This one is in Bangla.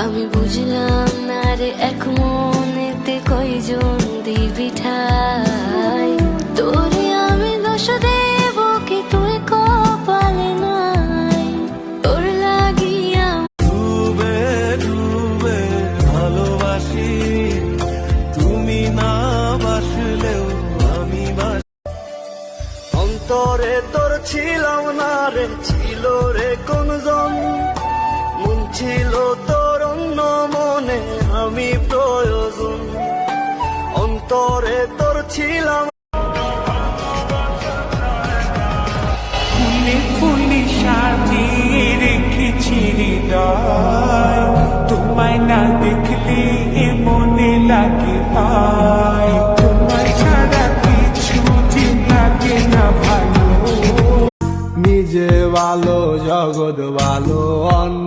আমি বুঝলাম না রে এক মনেতে কয়জন দিবি ঠাই, তোরে আমি দোষ দেব কি তুই কপালে নাই, তোর লাগিয়া ডুবে ডুবে ভালোবাসি, তুমি না বাসলেও আমি বাসি। অন্তরে তোর ছিলাম না রে, ছিল রে কোনজন, মন ছিল তোর অন্য মনে আমি প্রয়োজন। অন্তরে তোর ছিলাম ফুলে ফুলে সাজিয়ে রেখেছি হৃদয়, তোমায় না দেখলে এ মনে লাগে ভাই, তোমায় ছাড়া কিছু ঠিক লাগে না ভালো। নিজে ভালো জগৎ ভালো, অন্য